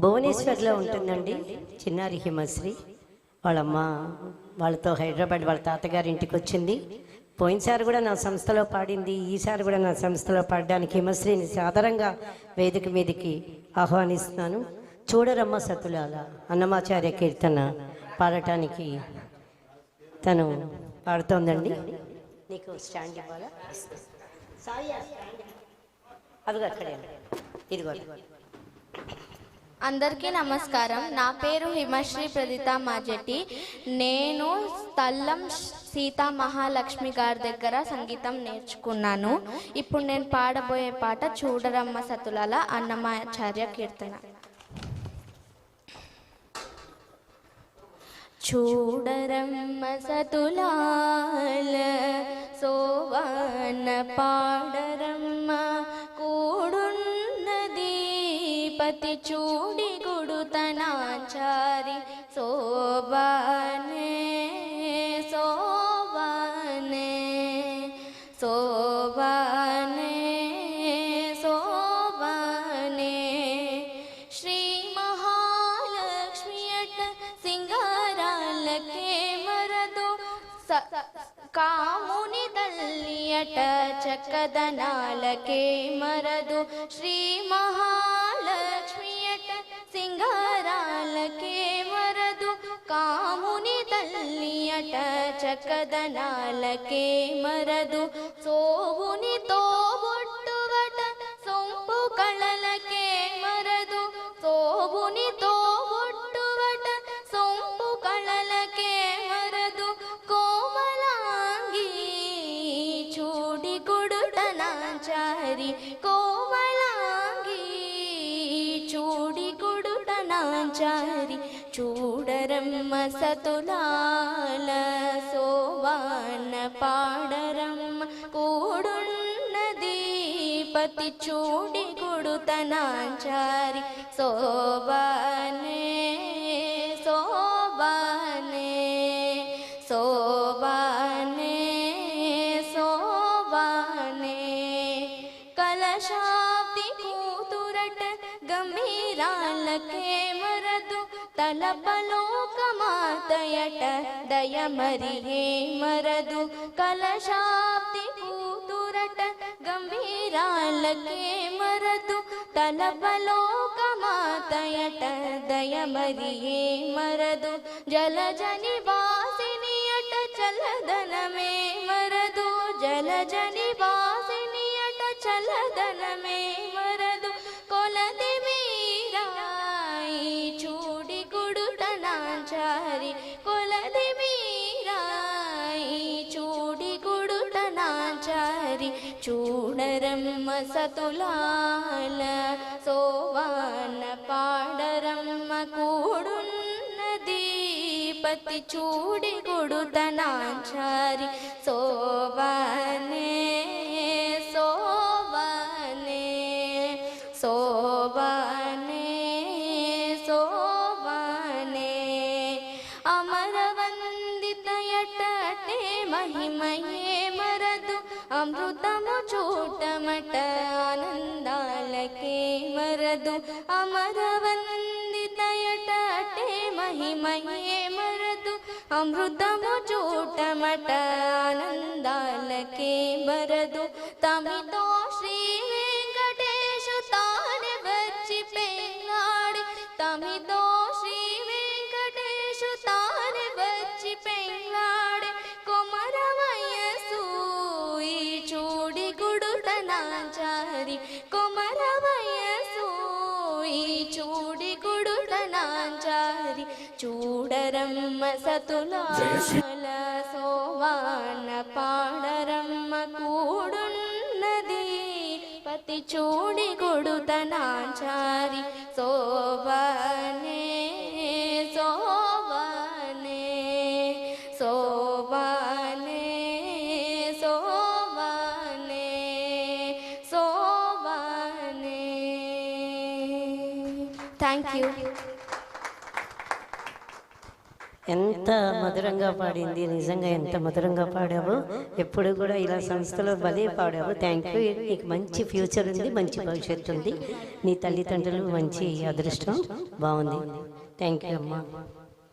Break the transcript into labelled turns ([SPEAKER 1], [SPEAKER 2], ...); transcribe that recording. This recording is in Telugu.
[SPEAKER 1] భువనేశ్వర్లో ఉంటుందండి చిన్నారి హిమశ్రీ. వాళ్ళమ్మ వాళ్ళతో హైదరాబాద్ వాళ్ళ తాతగారి ఇంటికి వచ్చింది. పోయినసారి కూడా నా సంస్థలో పాడింది, ఈసారి కూడా నా సంస్థలో పాడడానికి హిమశ్రీని సాదరంగా వేదిక మీదకి ఆహ్వానిస్తున్నాను. చూడరమ్మ సతులాల అన్నమాచార్య కీర్తన పాడటానికి తను పాడుతోందండి. నీకు స్టాండ్ ఇవ్వాలా? అదిగో అక్కడే, ఇదిగో.
[SPEAKER 2] అందరికీ నమస్కారం. నా పేరు హిమశ్రీ ప్రదిత మాజెట్టి. నేను తల్లం సీతా మహాలక్ష్మి గారి దగ్గర సంగీతం నేర్చుకున్నాను. ఇప్పుడు నేను పాడబోయే పాట చూడరమ్మ సతులాల అన్నమాచార్య కీర్తన. చూడరమ్మ సతులాల సోవాన పాడరమ్మ కూడున్నది పతి చూడి గుడుతనాచారి శోభానే శోభానే శోభానే శోభానే శ్రీ మహాలక్ష్మి అట సింగారాలకే మరదు కాముని తల్లియట చక్కదనాలకే మరదు శ్రీ మహాలక్ష్మియట సింగారాలకే మరదు కాముని తల్లియట చక్కదనాలకే మరదు సోవుని తోబొట్టువట సొంపు కళలకే మరదు సోవుని తోబొట్టువట సొంపు కళలకే మరదు కోమలాంగి చూడి కొడుటనాచారి కోమలాంగి చూడి కొడుటనాచారి చూడరమ్మ సతులాల సోవాన పాడరమ్మ కూడున్నది పతి చూడి కొడుతనాచారి శోభానే శోభానే శోభానే శోభానే కలశాబ్ది కూతురట గంభీరాలకే మరదు తలపలోకమాతయట దయమరియే మరదు కలశాబ్ది కూతురట గంభీరాలకే మరదు తలపలోకమాతయట దయమరియే మరదు జలజని వాసిని అట చల్లదనమే మరదు జలజని వాసిని అట చల్లదనమే మరదు కొలది మీరాయి చూడి గుడుటనాచారి కొలది మీరాయి చూడి గుడుటనాచారి చూడరమ్మ సతులాల సోవాన పాడరమ్మ కూడున్నది పతి చూడి గుడుతనాచారి శోభానే శోభానే శోభానే శోభానే అమరవందితయటే మహిమయే మరదు అమృతము చూటమట ఆనందాలకే మరదు అమరవందితయటే మహిమయే మరదు అమృతము చూటమట ఆనందాలకే మరదు తమితో శ్రీ వెంకటేశు తానే వచ్చి పెంగాడి తమితో శ్రీ వెంకటేశు తానే వచ్చి పెంగాడి కొమరవయసు ఈ చూడి గుడుటనాచారి కొమరవయసు ఈ చూడి గుడుటనాచారి చూడరమ్మ సతులాల సోవాన పాడరమ్మ కూడున్నది పతి చూడి గుడుతనాచారి శోభానే శోభానే శోభానే శోభానే శోభానే. Thank you.
[SPEAKER 1] ఎంత మధురంగా పాడింది, నిజంగా ఎంత మధురంగా పాడావు. ఎప్పుడు కూడా ఇలా సంస్థలో భలే పాడావు. Thank you. నీకు మంచి ఫ్యూచర్ ఉంది, మంచి భవిష్యత్తు ఉంది. నీ తల్లిదండ్రులు మంచి అదృష్టం. బాగుంది. థ్యాంక్ యూ అమ్మా.